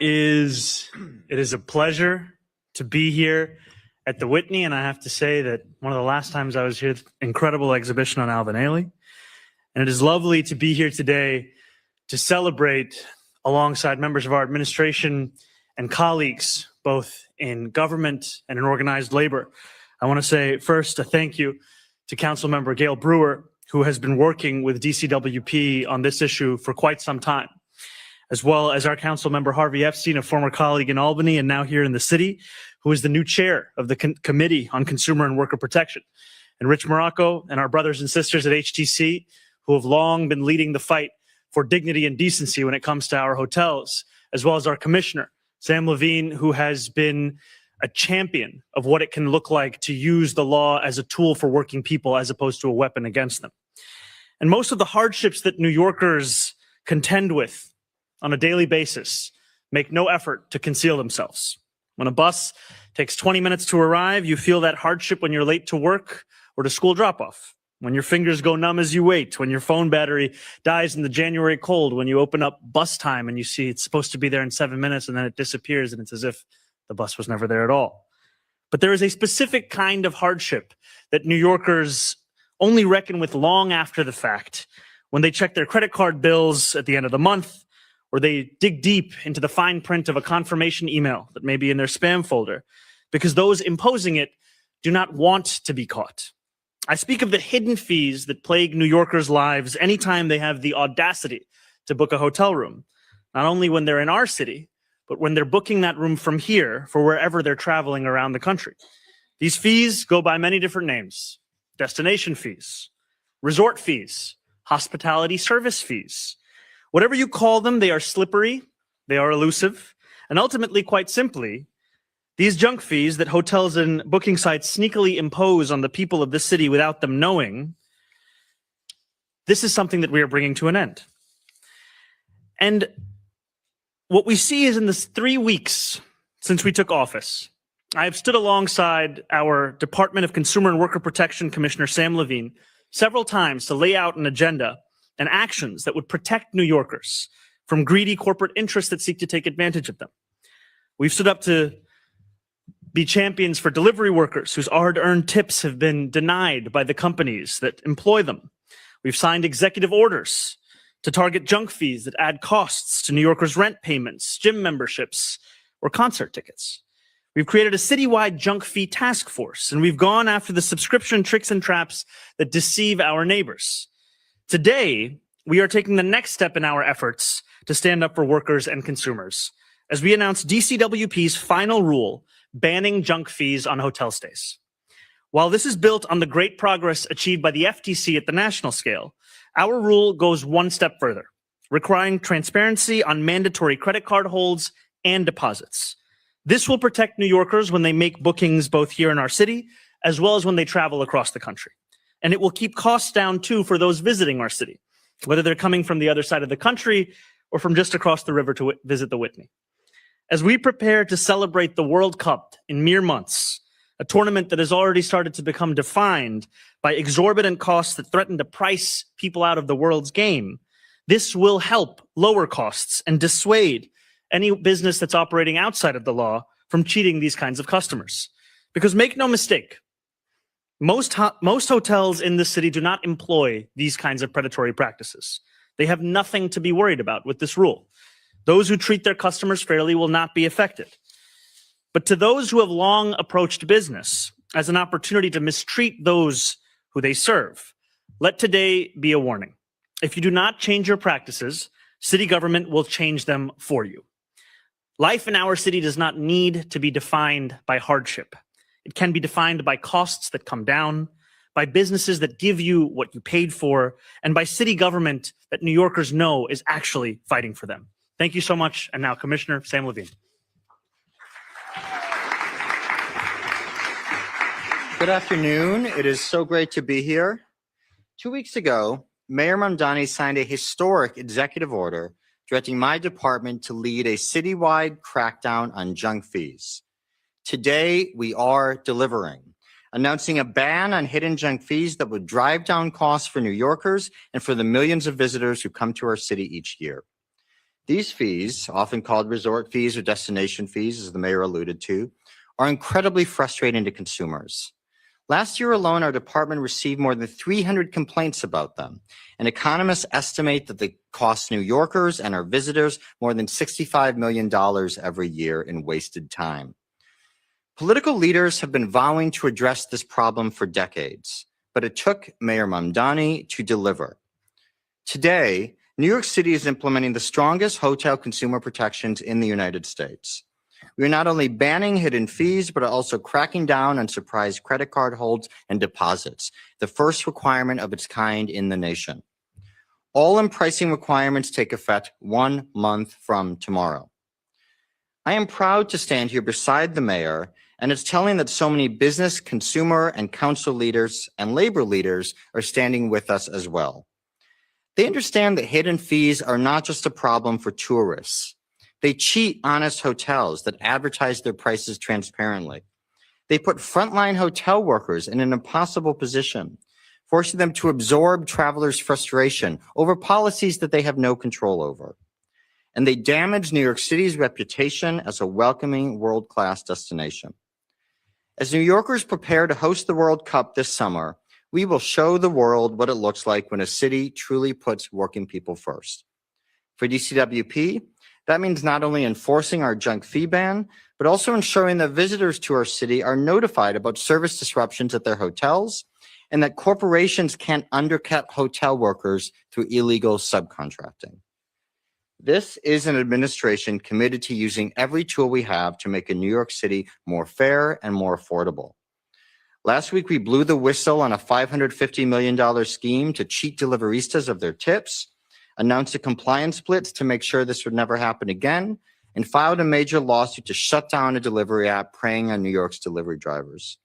It is a pleasure to be here at the Whitney, and I have to say that one of the last times I was here, incredible exhibition on Alvin Ailey, and it is lovely to be here today to celebrate alongside members of our administration and colleagues, both in government and in organized labor. I want to say first a thank you to Councilmember Gail Brewer, who has been working with DCWP on this issue for quite some time, as well as our Councilmember Harvey Epstein, a former colleague in Albany and now here in the city, who is the new chair of the Committee on Consumer and Worker Protection, and Rich Morocco and our brothers and sisters at HTC, who have long been leading the fight for dignity and decency when it comes to our hotels, as well as our commissioner, Sam Levine, who has been a champion of what it can look like to use the law as a tool for working people as opposed to a weapon against them. And most of the hardships that New Yorkers contend with on a daily basis make no effort to conceal themselves. When a bus takes 20 minutes to arrive, you feel that hardship when you're late to work or to school drop-off. When your fingers go numb as you wait, when your phone battery dies in the January cold, when you open up bus time and you see it's supposed to be there in 7 minutes and then it disappears and it's as if the bus was never there at all. But there is a specific kind of hardship that New Yorkers only reckon with long after the fact, when they check their credit card bills at the end of the month, or they dig deep into the fine print of a confirmation email that may be in their spam folder, because those imposing it do not want to be caught. I speak of the hidden fees that plague New Yorkers' lives anytime they have the audacity to book a hotel room, not only when they're in our city, but when they're booking that room from here for wherever they're traveling around the country. These fees go by many different names: destination fees, resort fees, hospitality service fees. Whatever you call them, they are slippery, they are elusive, and ultimately, quite simply, these junk fees that hotels and booking sites sneakily impose on the people of this city without them knowing, this is something that we are bringing to an end. And what we see is in the 3 weeks since we took office, I have stood alongside our Department of Consumer and Worker Protection Commissioner Sam Levine several times to lay out an agenda and actions that would protect New Yorkers from greedy corporate interests that seek to take advantage of them. We've stood up to be champions for delivery workers whose hard-earned tips have been denied by the companies that employ them. We've signed executive orders to target junk fees that add costs to New Yorkers' rent payments, gym memberships, or concert tickets. We've created a citywide junk fee task force, and we've gone after the subscription tricks and traps that deceive our neighbors. Today, we are taking the next step in our efforts to stand up for workers and consumers as we announce DCWP's final rule banning junk fees on hotel stays. While this is built on the great progress achieved by the FTC at the national scale, our rule goes one step further, requiring transparency on mandatory credit card holds and deposits. This will protect New Yorkers when they make bookings both here in our city, as well as when they travel across the country. And it will keep costs down too for those visiting our city, whether they're coming from the other side of the country or from just across the river to visit the Whitney. As we prepare to celebrate the World Cup in mere months, a tournament that has already started to become defined by exorbitant costs that threaten to price people out of the world's game, this will help lower costs and dissuade any business that's operating outside of the law from cheating these kinds of customers. Because make no mistake, most hotels in this city do not employ these kinds of predatory practices. They have nothing to be worried about with this rule. Those who treat their customers fairly will not be affected. But to those who have long approached business as an opportunity to mistreat those who they serve, let today be a warning. If you do not change your practices, city government will change them for you. Life in our city does not need to be defined by hardship. It can be defined by costs that come down, by businesses that give you what you paid for, and by city government that New Yorkers know is actually fighting for them. Thank you so much. And now, Commissioner Sam Levine. Good afternoon. It is so great to be here. 2 weeks ago, Mayor Mamdani signed a historic executive order directing my department to lead a citywide crackdown on junk fees. Today, we are delivering, announcing a ban on hidden junk fees that would drive down costs for New Yorkers and for the millions of visitors who come to our city each year. These fees, often called resort fees or destination fees, as the mayor alluded to, are incredibly frustrating to consumers. Last year alone, our department received more than 300 complaints about them, and economists estimate that they cost New Yorkers and our visitors more than $65 million every year in wasted time. Political leaders have been vowing to address this problem for decades, but it took Mayor Mamdani to deliver. Today, New York City is implementing the strongest hotel consumer protections in the United States. We are not only banning hidden fees, but are also cracking down on surprise credit card holds and deposits, the first requirement of its kind in the nation. All-in pricing requirements take effect 1 month from tomorrow. I am proud to stand here beside the mayor, and it's telling that so many business, consumer, and council leaders and labor leaders are standing with us as well. They understand that hidden fees are not just a problem for tourists. They cheat honest hotels that advertise their prices transparently. They put frontline hotel workers in an impossible position, forcing them to absorb travelers' frustration over policies that they have no control over. And they damage New York City's reputation as a welcoming world-class destination. As New Yorkers prepare to host the World Cup this summer, we will show the world what it looks like when a city truly puts working people first. For DCWP, that means not only enforcing our junk fee ban, but also ensuring that visitors to our city are notified about service disruptions at their hotels and that corporations can't undercut hotel workers through illegal subcontracting. This is an administration committed to using every tool we have to make a New York City more fair and more affordable. Last week, we blew the whistle on a $550 million scheme to cheat deliveristas of their tips, announced a compliance blitz to make sure this would never happen again, and filed a major lawsuit to shut down a delivery app preying on New York's delivery drivers.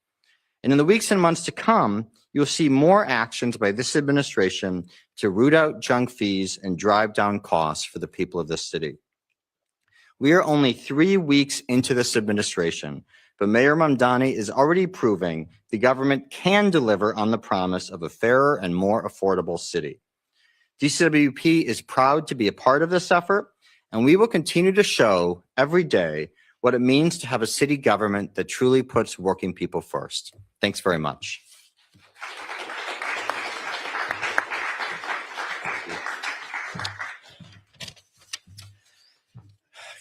And in the weeks and months to come, you'll see more actions by this administration to root out junk fees and drive down costs for the people of this city. We are only 3 weeks into this administration, but Mayor Mamdani is already proving the government can deliver on the promise of a fairer and more affordable city. DCWP is proud to be a part of this effort, and we will continue to show every day what it means to have a city government that truly puts working people first. Thanks very much.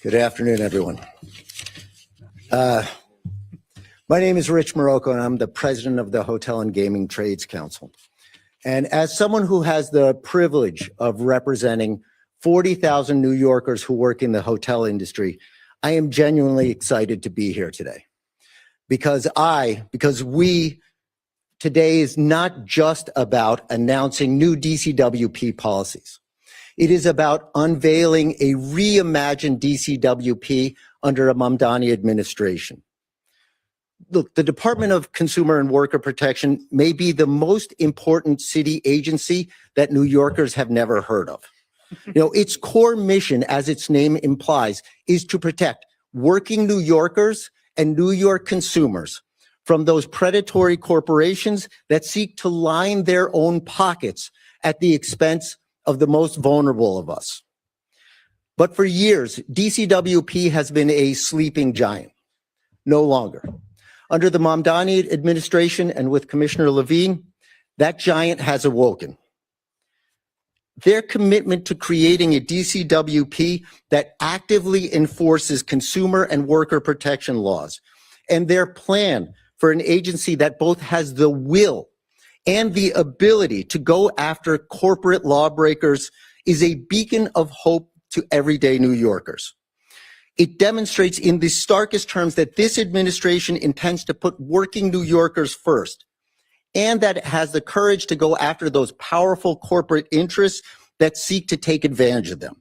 Good afternoon, everyone. My name is Rich Morocco, and I'm the president of the Hotel and Gaming Trades Council. And as someone who has the privilege of representing 40,000 New Yorkers who work in the hotel industry, I am genuinely excited to be here today. Because we, today is not just about announcing new DCWP policies. It is about unveiling a reimagined DCWP under a Mamdani administration. Look, the Department of Consumer and Worker Protection may be the most important city agency that New Yorkers have never heard of. Its core mission, as its name implies, is to protect working New Yorkers and New York consumers from those predatory corporations that seek to line their own pockets at the expense of the most vulnerable of us. But for years, DCWP has been a sleeping giant. No longer. Under the Mamdani administration and with Commissioner Levine, that giant has awoken. Their commitment to creating a DCWP that actively enforces consumer and worker protection laws, and their plan for an agency that both has the will and the ability to go after corporate lawbreakers is a beacon of hope to everyday New Yorkers. It demonstrates in the starkest terms that this administration intends to put working New Yorkers first, and that it has the courage to go after those powerful corporate interests that seek to take advantage of them.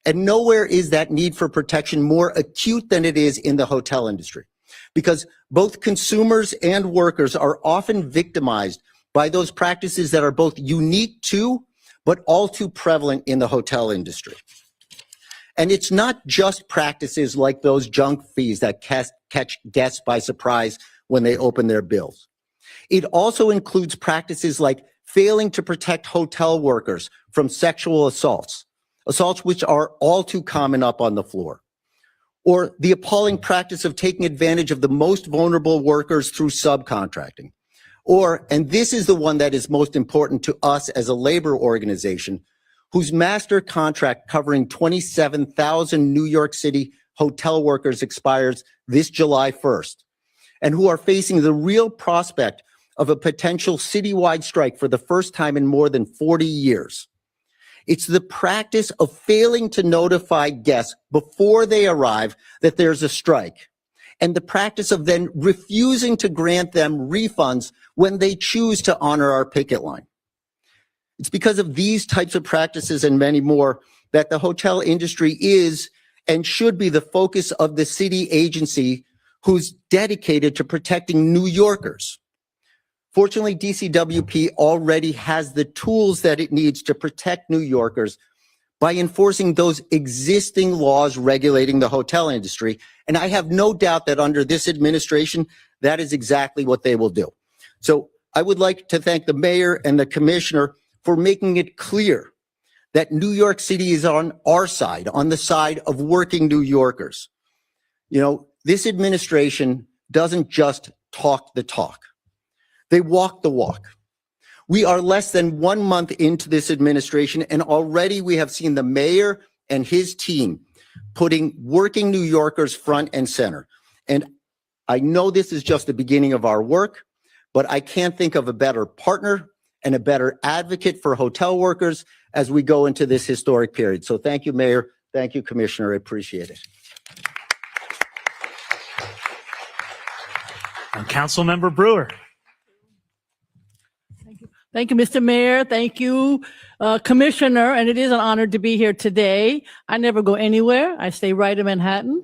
And nowhere is that need for protection more acute than it is in the hotel industry, because both consumers and workers are often victimized by those practices that are both unique to, but all too prevalent in the hotel industry. And it's not just practices like those junk fees that catch guests by surprise when they open their bills. It also includes practices like failing to protect hotel workers from sexual assaults, assaults which are all too common up on the floor, or the appalling practice of taking advantage of the most vulnerable workers through subcontracting, or, and this is the one that is most important to us as a labor organization, whose master contract covering 27,000 New York City hotel workers expires this July 1st, and who are facing the real prospect of a potential citywide strike for the first time in more than 40 years. It's the practice of failing to notify guests before they arrive that there's a strike, and the practice of then refusing to grant them refunds when they choose to honor our picket line. It's because of these types of practices and many more that the hotel industry is and should be the focus of the city agency who's dedicated to protecting New Yorkers. Fortunately, DCWP already has the tools that it needs to protect New Yorkers by enforcing those existing laws regulating the hotel industry. And I have no doubt that under this administration, that is exactly what they will do. So I would like to thank the mayor and the commissioner for making it clear that New York City is on our side, on the side of working New Yorkers. You know, this administration doesn't just talk the talk. They walk the walk. We are less than 1 month into this administration, and already we have seen the mayor and his team putting working New Yorkers front and center. And I know this is just the beginning of our work, but I can't think of a better partner and a better advocate for hotel workers as we go into this historic period. So thank you, Mayor. Thank you, Commissioner. I appreciate it. And Councilmember Brewer. Thank you, Mr. Mayor. Thank you, Commissioner. And it is an honor to be here today. I never go anywhere. I stay right in Manhattan.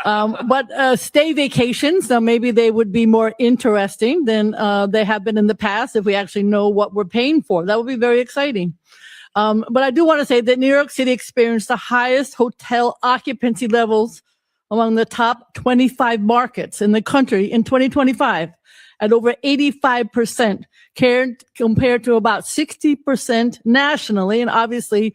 But stay vacations, so maybe they would be more interesting than they have been in the past if we actually know what we're paying for. That would be very exciting. But I do want to say that New York City experienced the highest hotel occupancy levels among the top 25 markets in the country in 2025 at over 85%, compared to about 60% nationally. And obviously,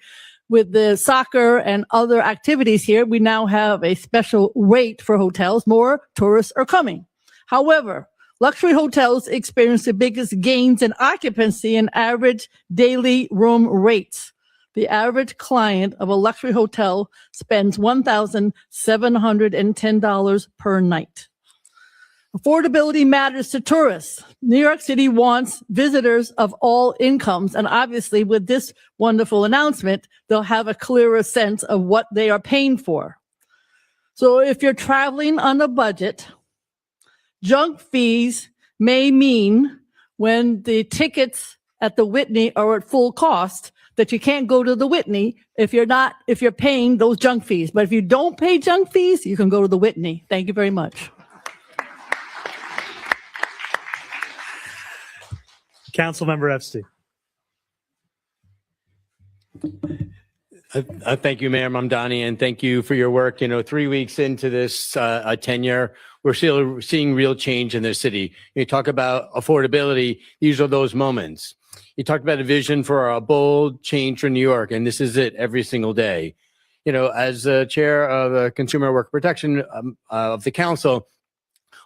with the soccer and other activities here, we now have a special rate for hotels. More tourists are coming. However, luxury hotels experience the biggest gains in occupancy and average daily room rates. The average client of a luxury hotel spends $1,710 per night. Affordability matters to tourists. New York City wants visitors of all incomes. And obviously, with this wonderful announcement, they'll have a clearer sense of what they are paying for. So if you're traveling on a budget, junk fees may mean when the tickets at the Whitney are at full cost, that you can't go to the Whitney if you're paying those junk fees. But if you don't pay junk fees, you can go to the Whitney. Thank you very much. Councilmember Epstein. Thank you, Mayor Mamdani, and thank you for your work. You know, 3 weeks into this tenure, we're still seeing real change in the city. You talk about affordability. These are those moments. You talked about a vision for a bold change for New York, and this is it every single day. You know, as the chair of the Consumer Worker Protection of the council,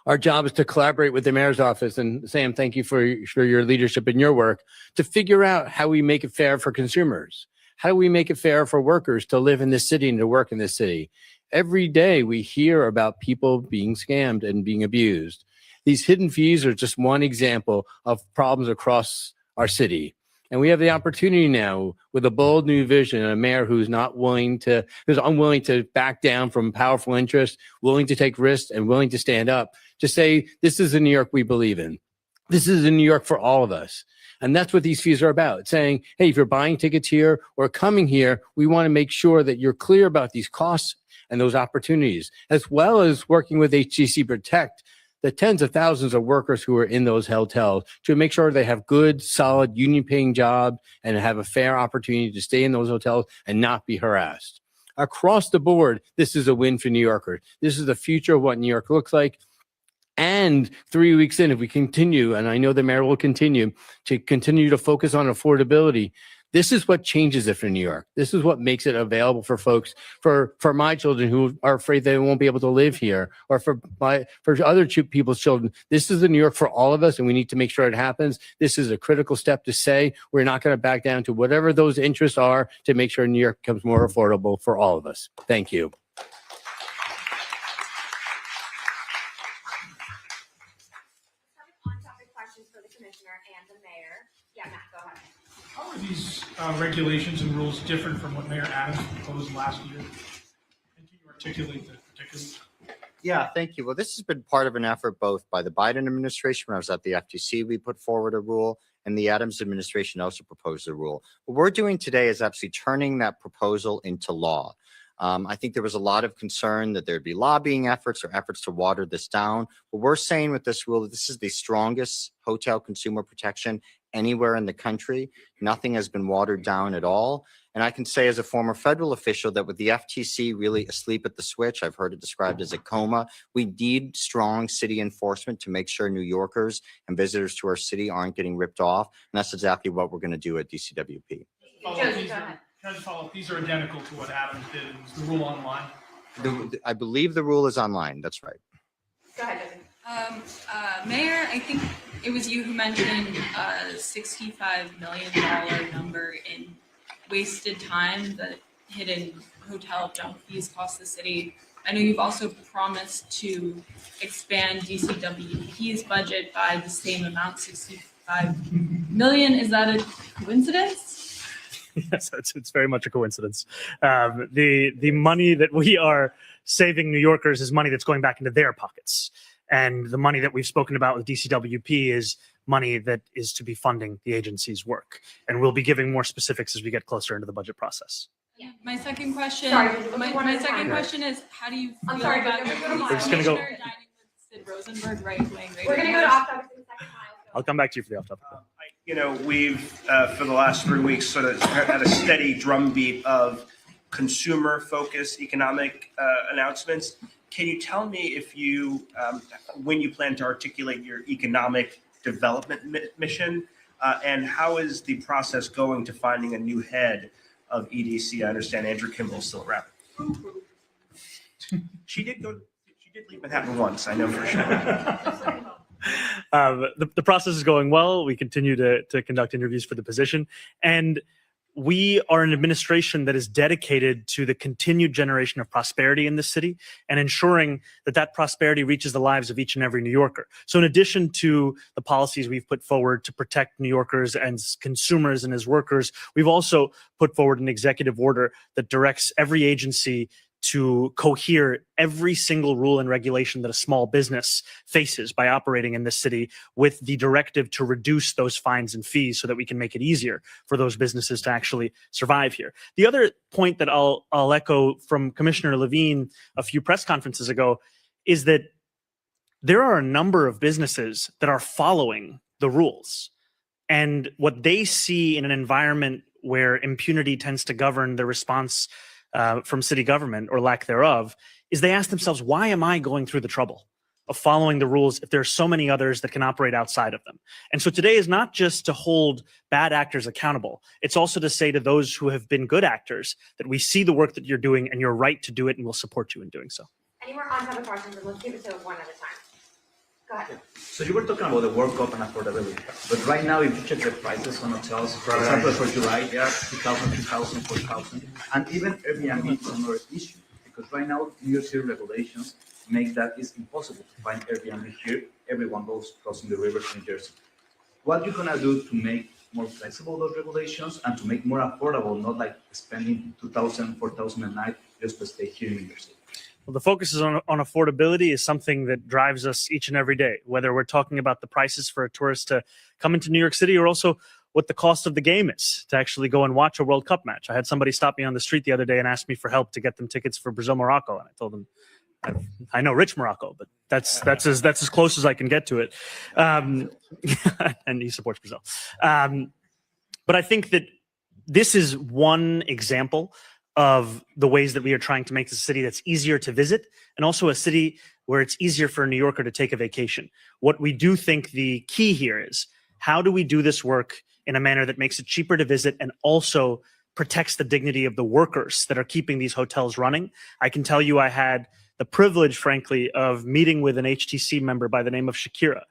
our job is to collaborate with the mayor's office. And Sam, thank you for your leadership and your work to figure out how we make it fair for consumers. How do we make it fair for workers to live in this city and to work in this city? Every day we hear about people being scammed and being abused. These hidden fees are just one example of problems across our city. And we have the opportunity now with a bold new vision and a mayor who's unwilling to back down from powerful interests, willing to take risks and willing to stand up to say, this is the New York we believe in. This is a New York for all of us. And that's what these fees are about, saying, hey, if you're buying tickets here or coming here, we want to make sure that you're clear about these costs and those opportunities, as well as working with HCC Protect, the tens of thousands of workers who are in those hotels to make sure they have good, solid, union-paying jobs and have a fair opportunity to stay in those hotels and not be harassed. Across the board, this is a win for New Yorkers. This is the future of what New York looks like. And 3 weeks in, if we continue, and I know the mayor will continue to focus on affordability, This is what changes it for New York. This is what makes it available for folks, for my children who are afraid they won't be able to live here, or for other people's children. This is the New York for all of us, and we need to make sure it happens. This is a critical step to say we're not going to back down to whatever those interests are to make sure New York becomes more affordable for all of us. Thank you. On-topic questions for the commissioner and the mayor. Yeah, Matt, go ahead. How are these regulations and rules different from what Mayor Adams proposed last year? And can you articulate the particulars? Yeah, thank you. Well, this has been part of an effort both by the Biden administration. When I was at the FTC, we put forward a rule, and the Adams administration also proposed a rule. What we're doing today is actually turning that proposal into law. I think there was a lot of concern that there'd be lobbying efforts or efforts to water this down. What we're saying with this rule, this is the strongest hotel consumer protection anywhere in the country. Nothing has been watered down at all. And I can say as a former federal official that with the FTC really asleep at the switch, I've heard it described as a coma, we need strong city enforcement to make sure New Yorkers and visitors to our city aren't getting ripped off. And that's exactly what we're going to do at DCWP. Josie, go ahead. Can I just follow up? These are identical to what Adams did. Is the rule online? I believe the rule is online. That's right. Go ahead, Josie. Mayor, I think it was you who mentioned a $65 million number in wasted time that hidden hotel junk fees cost the city. I know you've also promised to expand DCWP's budget by the same amount, $65 million. Is that a coincidence? Yes, it's very much a coincidence. The money that we are saving New Yorkers is money that's going back into their pockets. And the money that we've spoken about with DCWP is money that is to be funding the agency's work. And we'll be giving more specifics as we get closer into the budget process. Yeah. My second question. Sorry, my second question is, how do you feel I'm sorry, about but your we're gonna police Just gonna go- commissioner dining with Sid Rosenberg, right-wing? We're going to go to off-topic in the second I'll come back to you for the off-topic. We've, for the last 3 weeks, sort of had a steady drumbeat of consumer-focused economic announcements. Can you tell me if you, when you plan to articulate your economic development mission, and how is the process going to finding a new head of EDC? I understand Andrew Kimball's still around. She did leave Manhattan once, I know for sure. The process is going well. We continue to conduct interviews for the position. And we are an administration that is dedicated to the continued generation of prosperity in this city and ensuring that that prosperity reaches the lives of each and every New Yorker. So in addition to the policies we've put forward to protect New Yorkers and consumers and as workers, we've also put forward an executive order that directs every agency to cohere every single rule and regulation that a small business faces by operating in this city, with the directive to reduce those fines and fees so that we can make it easier for those businesses to actually survive here. The other point that I'll echo from Commissioner Levine a few press conferences ago is that there are a number of businesses that are following the rules. And what they see in an environment where impunity tends to govern the response from city government or lack thereof, is they ask themselves, why am I going through the trouble of following the rules if there are so many others that can operate outside of them? And so today is not just to hold bad actors accountable. It's also to say to those who have been good actors that we see the work that you're doing and you're right to do it, and we'll support you in doing so. Any more on-topic questions? And let's keep it to one at a time. Go ahead. So you were talking about the World Cup and affordability, but right now, if you check the prices on hotels, for example, for July, they are 2,000, 2,000, 4,000, and even Airbnb is another issue, because right now, New York City regulations make that it's impossible to find Airbnb here. Everyone goes crossing the river to New Jersey. What are you gonna do to make more flexible those regulations and to make more affordable, not like spending 2,000, 4,000 a night just to stay here in New York City? Well, the focus is on affordability is something that drives us each and every day, whether we're talking about the prices for a tourist to come into New York City or also what the cost of the game is to actually go and watch a World Cup match. I had somebody stop me on the street the other day and ask me for help to get them tickets for Brazil-Morocco. And I told them, I know rich Morocco, but that's as close as I can get to it. And he supports Brazil. But I think that this is one example of the ways that we are trying to make the city that's easier to visit, and also a city where it's easier for a New Yorker to take a vacation. What we do think the key here is, how do we do this work in a manner that makes it cheaper to visit and also protects the dignity of the workers that are keeping these hotels running. I can tell you I had the privilege, frankly, of meeting with an HTC member by the name of Shakira,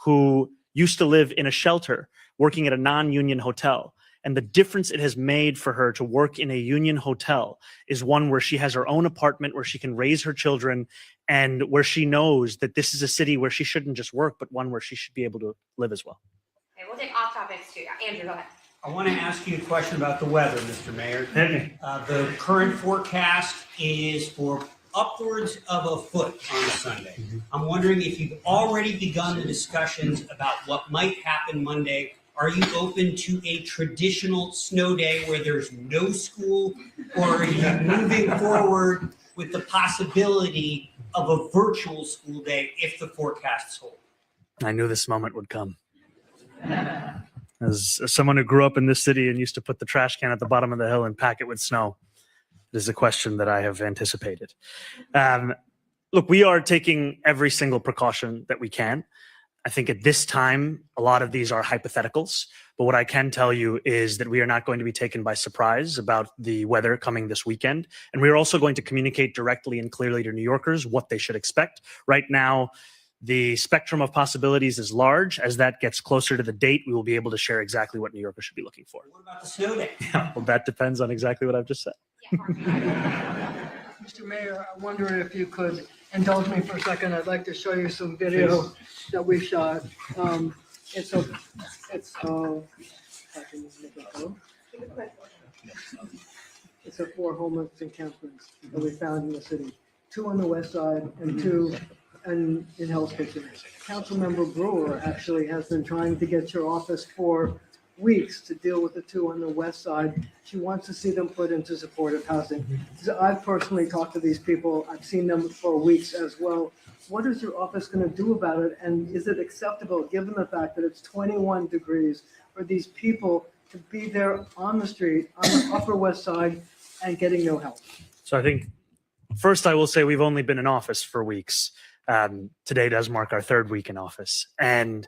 who used to live in a shelter working at a non-union hotel. And the difference it has made for her to work in a union hotel is one where she has her own apartment, where she can raise her children, and where she knows that this is a city where she shouldn't just work, but one where she should be able to live as well. Okay, we'll take off topics too. Andrew, go ahead. I want to ask you a question about the weather, Mr. Mayor. Hit me. The current forecast is for upwards of a foot on Sunday. I'm wondering if you've already begun the discussions about what might happen Monday. Are you open to a traditional snow day where there's no school, or are you moving forward with the possibility of a virtual school day if the forecasts hold? I knew this moment would come. As someone who grew up in this city and used to put the trash can at the bottom of the hill and pack it with snow, it is a question that I have anticipated. Look, we are taking every single precaution that we can. I think at this time, a lot of these are hypotheticals. But what I can tell you is that we are not going to be taken by surprise about the weather coming this weekend. And we are also going to communicate directly and clearly to New Yorkers what they should expect. Right now, the spectrum of possibilities is large. As that gets closer to the date, we will be able to share exactly what New Yorkers should be looking for. What about the snow day? Well, that depends on exactly what I've just said. Mr. Mayor, I wonder if you could indulge me for a second. I'd like to show you some video that we shot. It's I can make it go. It's of 4 homeless encampments that we found in the city. 2 on the west side and 2 in Hell's Kitchen. Councilmember Brewer actually has been trying to get your office for weeks to deal with the 2 on the west side. She wants to see them put into supportive housing. So I've personally talked to these people. I've seen them for weeks as well. What is your office going to do about it? And is it acceptable, given the fact that it's 21 degrees, for these people to be there on the street, on the Upper West Side, and getting no help? So I think first I will say we've only been in office for weeks. Today does mark our 3rd week in office. And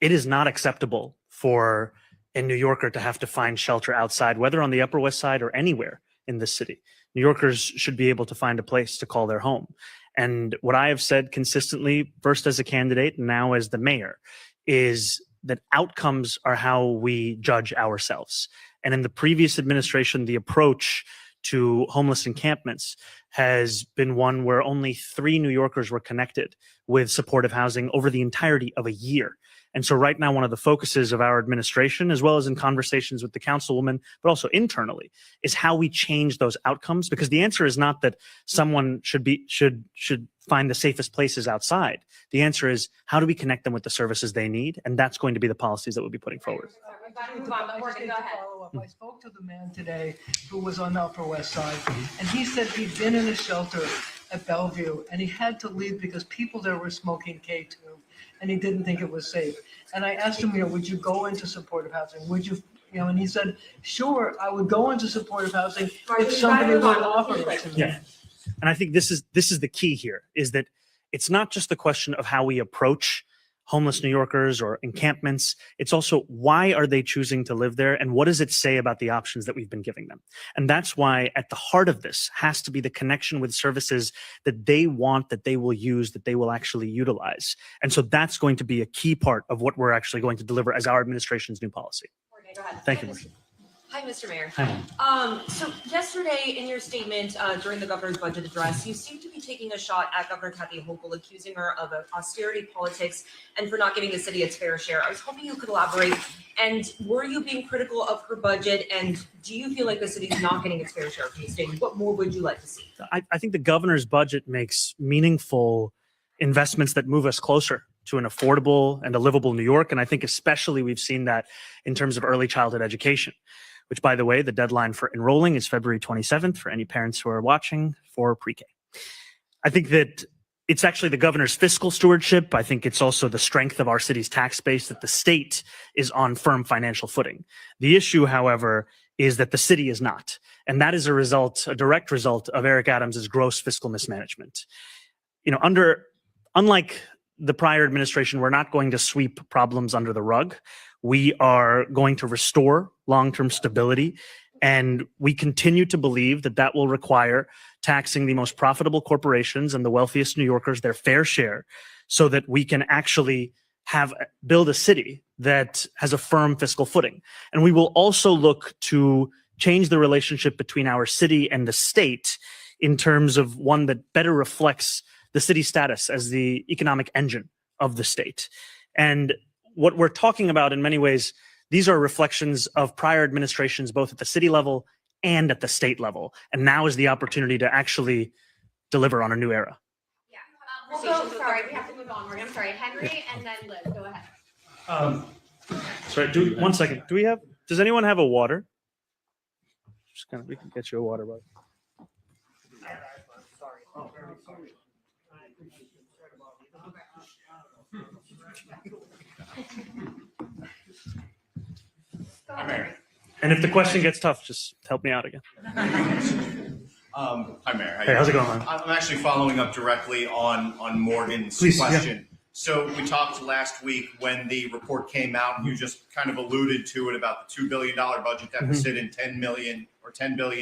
it is not acceptable for a New Yorker to have to find shelter outside, whether on the Upper West Side or anywhere in the city. New Yorkers should be able to find a place to call their home. And what I have said consistently, first as a candidate and now as the mayor, is that outcomes are how we judge ourselves. And in the previous administration, the approach to homeless encampments has been one where only 3 New Yorkers were connected with supportive housing over the entirety of a year. And so right now, one of the focuses of our administration, as well as in conversations with the councilwoman, but also internally, is how we change those outcomes. Because the answer is not that someone should find the safest places outside. The answer is, how do we connect them with the services they need? And that's going to be the policies that we'll be putting forward. We've got to move on, but Morgan, go ahead. I spoke to the man today who was on the Upper West Side, and he said he'd been in a shelter at Bellevue, and he had to leave because people there were smoking K2, and he didn't think it was safe. And I asked him, would you go into supportive housing? Would you, and he said, sure, I would go into supportive housing if somebody would offer it to me. Yeah. And I think this is the key here, is that it's not just the question of how we approach homeless New Yorkers or encampments. It's also, why are they choosing to live there? And what does it say about the options that we've been giving them? And that's why at the heart of this has to be the connection with services that they want, that they will use, that they will actually utilize. And so that's going to be a key part of what we're actually going to deliver as our administration's new policy. Morgan, go ahead. Thank you, Marcia. Hi, Mr. Mayor. Hi. So yesterday in your statement during the governor's budget address, you seemed to be taking a shot at Governor Kathy Hochul, accusing her of austerity politics and for not giving the city its fair share. I was hoping you could elaborate. And were you being critical of her budget? And do you feel like the city's not getting its fair share from the state? What more would you like to see? I think the governor's budget makes meaningful investments that move us closer to an affordable and a livable New York. And I think especially we've seen that in terms of early childhood education, which, by the way, the deadline for enrolling is February 27th for any parents who are watching for pre-K. I think that it's actually the governor's fiscal stewardship. I think it's also the strength of our city's tax base that the state is on firm financial footing. The issue, however, is that the city is not. And that is a direct result of Eric Adams's gross fiscal mismanagement. Unlike the prior administration, we're not going to sweep problems under the rug. We are going to restore long-term stability. And we continue to believe that that will require taxing the most profitable corporations and the wealthiest New Yorkers their fair share so that we can actually build a city that has a firm fiscal footing. And we will also look to change the relationship between our city and the state in terms of one that better reflects the city's status as the economic engine of the state. And what we're talking about in many ways, these are reflections of prior administrations, both at the city level and at the state level. And now is the opportunity to actually deliver on a new era. Yeah. We'll go, sorry, we have to move on. I'm sorry, Henry and then Liz, go ahead. Sorry, one second. Does anyone have a water? We can get you a water, bud. And if the question gets tough, just help me out again. Hi, Mayor. Hey, how's it going, man? I'm actually following up directly on Morgan's question. Yeah. So we talked last week when the report came out, and you just kind of alluded to it about the $2 billion budget deficit and $10 billion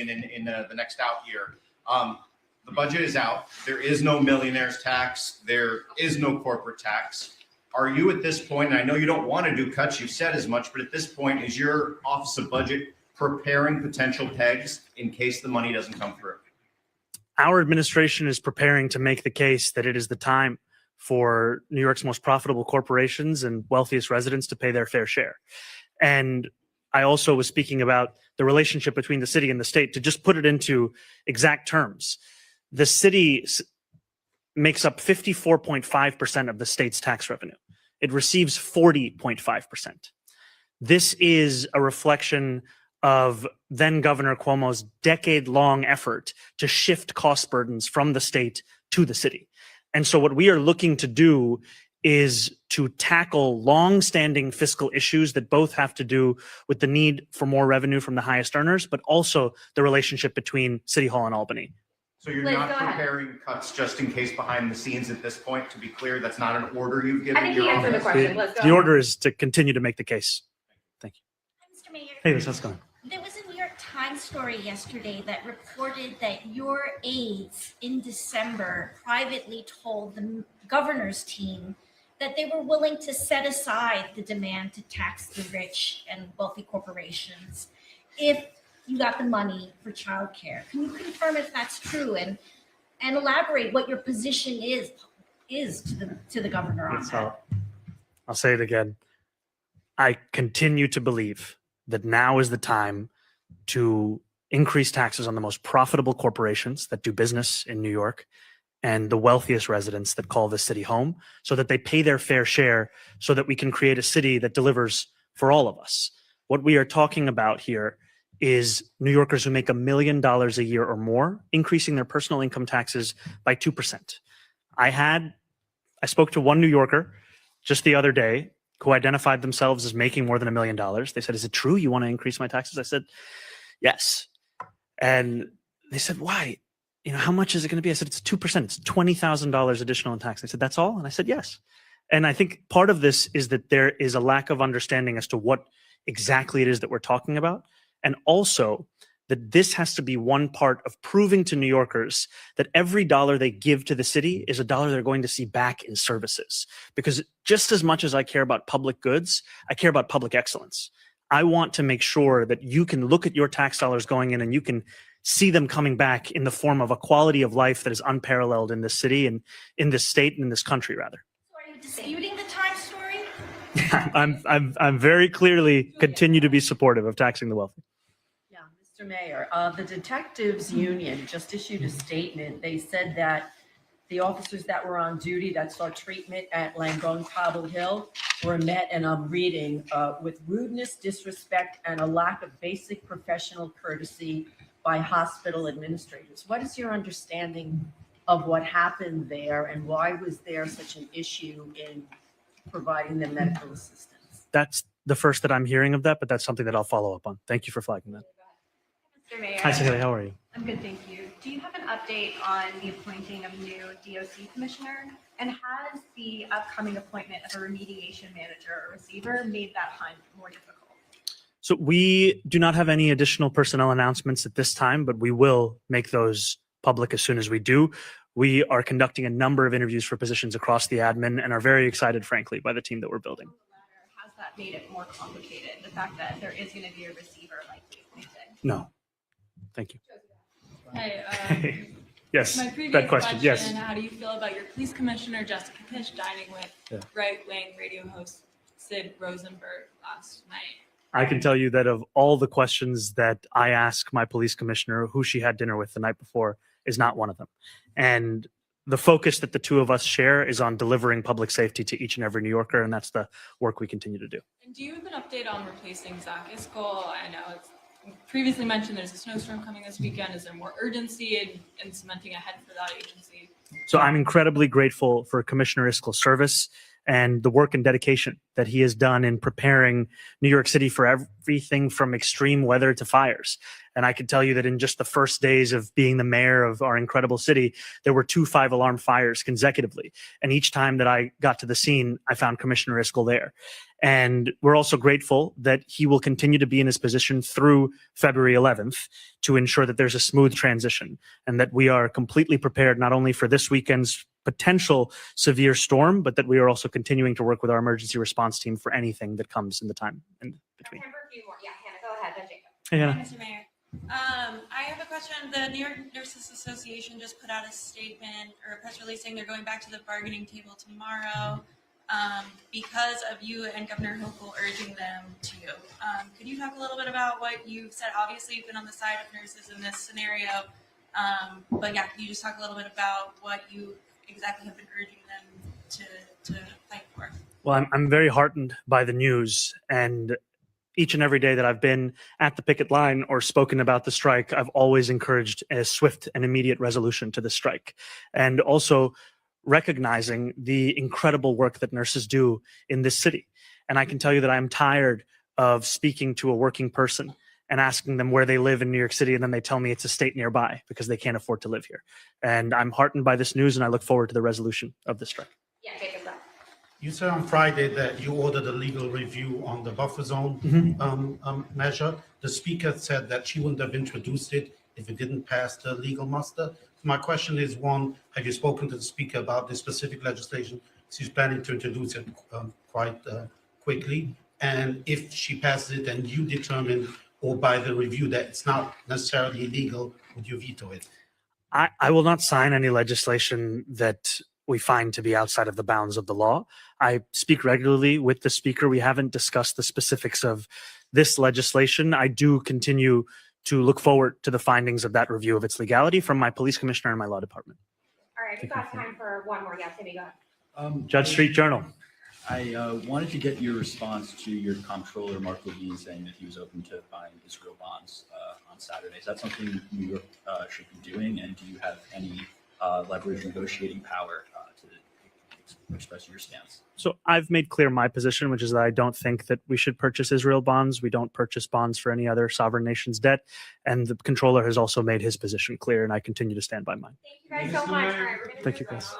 in the next out year. The budget is out. There is no millionaires tax. There is no corporate tax. Are you at this point, and I know you don't want to do cuts, you've said as much, but at this point, is your Office of Budget preparing potential pegs in case the money doesn't come through? Our administration is preparing to make the case that it is the time for New York's most profitable corporations and wealthiest residents to pay their fair share. And I also was speaking about the relationship between the city and the state. To just put it into exact terms, the city makes up 54.5% of the state's tax revenue. It receives 40.5%. This is a reflection of then Governor Cuomo's decade-long effort to shift cost burdens from the state to the city. And so what we are looking to do is to tackle long-standing fiscal issues that both have to do with the need for more revenue from the highest earners, but also the relationship between City Hall and Albany. So you're Liz, not go ahead. preparing cuts just in case behind the scenes at this point, to be clear? That's not an order you've given? I think he answered the question. Let's go. The order is to continue to make the case. Thank you. Mr. Mayor. Hey, Liz, how's it going? There was a New York Times story yesterday that reported that your aides in December privately told the governor's team that they were willing to set aside the demand to tax the rich and wealthy corporations if you got the money for childcare. Can you confirm if that's true and elaborate what your position is to the governor on that? I'll say it again. I continue to believe that now is the time to increase taxes on the most profitable corporations that do business in New York and the wealthiest residents that call this city home, so that they pay their fair share, so that we can create a city that delivers for all of us. What we are talking about here is New Yorkers who make $1 million a year or more, increasing their personal income taxes by 2%. I spoke to one New Yorker just the other day who identified themselves as making more than $1 million. They said, "Is it true you want to increase my taxes?" I said, "Yes." And they said, "Why? How much is it going to be?" I said, "It's 2%. It's $20,000 additional in tax." They said, "That's all?" And I said, "Yes." And I think part of this is that there is a lack of understanding as to what exactly it is that we're talking about. And also that this has to be one part of proving to New Yorkers that every dollar they give to the city is a dollar they're going to see back in services. Because just as much as I care about public goods, I care about public excellence. I want to make sure that you can look at your tax dollars going in and you can see them coming back in the form of a quality of life that is unparalleled in this city and in this state and in this country, rather. So are you disputing the Times story? I'm very clearly continue to be supportive of taxing the wealthy. Yeah, Mr. Mayor, the detectives union just issued a statement. They said that the officers that were on duty that saw treatment at Langone Cobble Hill were met, and I'm reading, with rudeness, disrespect, and a lack of basic professional courtesy by hospital administrators. What is your understanding of what happened there, and why was there such an issue in providing them medical assistance? That's the first that I'm hearing of that, but that's something that I'll follow up on. Thank you for flagging that. Mr. Mayor. Hi, Cecilia. How are you? I'm good, thank you. do you have an update on the appointing of new DOC commissioner? And has the upcoming appointment of a remediation manager or receiver made that hunt more difficult? So we do not have any additional personnel announcements at this time, but we will make those public as soon as we do. We are conducting a number of interviews for positions across the admin and are very excited, frankly, by the team that we're building. Has that made it more complicated, the fact that there is going to be a receiver likely appointed? No. Thank you. Hey, Yes, my previous that question, yes. how do you feel about your police commissioner, Jessica Tisch, dining with right-wing radio host Sid Rosenberg last night? I can tell you that of all the questions that I ask my police commissioner, who she had dinner with the night before is not one of them. And the focus that the two of us share is on delivering public safety to each and every New Yorker, and that's the work we continue to do. And do you have an update on replacing Zach Iscol? I know it's previously mentioned there's a snowstorm coming this weekend. Is there more urgency in cementing ahead for that agency? So I'm incredibly grateful for Commissioner Iskel's service and the work and dedication that he has done in preparing New York City for everything from extreme weather to fires. And I can tell you that in just the first days of being the mayor of our incredible city, there were 2 5-alarm fires consecutively. And each time that I got to the scene, I found Commissioner Iskel there. And we're also grateful that he will continue to be in his position through February 11th to ensure that there's a smooth transition and that we are completely prepared not only for this weekend's potential severe storm, but that we are also continuing to work with our emergency response team for anything that comes in the time in between. Time for a few more. Yeah, Hannah, go ahead, then Jacob. Hey, Hannah. Mr. Mayor. I have a question. The New York Nurses Association just put out a statement or a press release saying they're going back to the bargaining table tomorrow because of you and Governor Hochul urging them to. Could you talk a little bit about what you've said? Obviously, you've been on the side of nurses in this scenario, but yeah, can you just talk a little bit about what you exactly have been urging them to fight for? Well, I'm very heartened by the news, and each and every day that I've been at the picket line or spoken about the strike, I've always encouraged a swift and immediate resolution to the strike. And also recognizing the incredible work that nurses do in this city. And I can tell you that I'm tired of speaking to a working person and asking them where they live in New York City, and then they tell me it's a state nearby because they can't afford to live here. And I'm heartened by this news, and I look forward to the resolution of the strike. Yeah, Jacob, go. You said on Friday that you ordered a legal review on the buffer zone measure. The speaker said that she wouldn't have introduced it if it didn't pass the legal muster. My question is, one, have you spoken to the speaker about this specific legislation? She's planning to introduce it quite quickly. And if she passes it and you determine, or by the review, that it's not necessarily illegal, would you veto it? I will not sign any legislation that we find to be outside of the bounds of the law. I speak regularly with the speaker. We haven't discussed the specifics of this legislation. I do continue to look forward to the findings of that review of its legality from my police commissioner and my law department. All right, we've got time for one more. Yeah, Timmy, go ahead. Judge Street Journal. I wanted to get your response to your comptroller, Mark Levine, saying that he was open to buying Israel bonds on Saturday. Is that something New York should be doing? And do you have any leverage negotiating power to express your stance? So I've made clear my position, which is that I don't think that we should purchase Israel bonds. We don't purchase bonds for any other sovereign nation's debt. And the controller has also made his position clear, and I continue to stand by mine. Thank you guys so much. All right, we're going to Thank you, guys.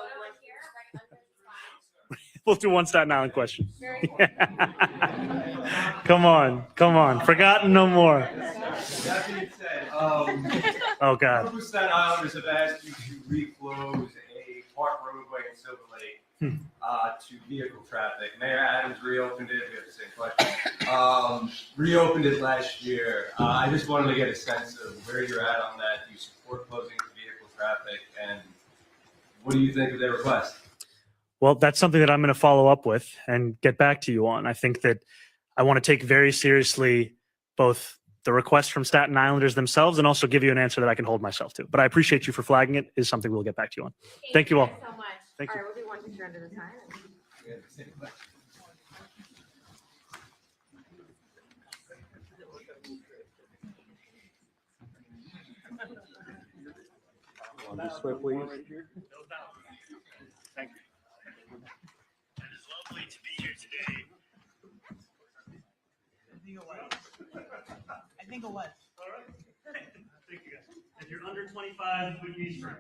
We'll do one Staten Island question. Come on. Forgotten no more. That being said, Oh, God. Some Staten Islanders have asked you to reclose a park roadway in Silver Lake to vehicle traffic. Mayor Adams reopened it. We have the same question. Reopened it last year. I just wanted to get a sense of where you're at on that. Do you support closing vehicle traffic? And what do you think of their request? Well, that's something that I'm going to follow up with and get back to you on. I think that I want to take very seriously both the request from Staten Islanders themselves and also give you an answer that I can hold myself to. But I appreciate you for flagging it. It is something we'll get back to you on. Thank you all. Thank you so much. Thank you. All right, we'll do one picture under the sign. Swiftly. Thank you. It is lovely to be here today. I think it was. All right. Thank you, guys. you're under 25, Whitney's friend.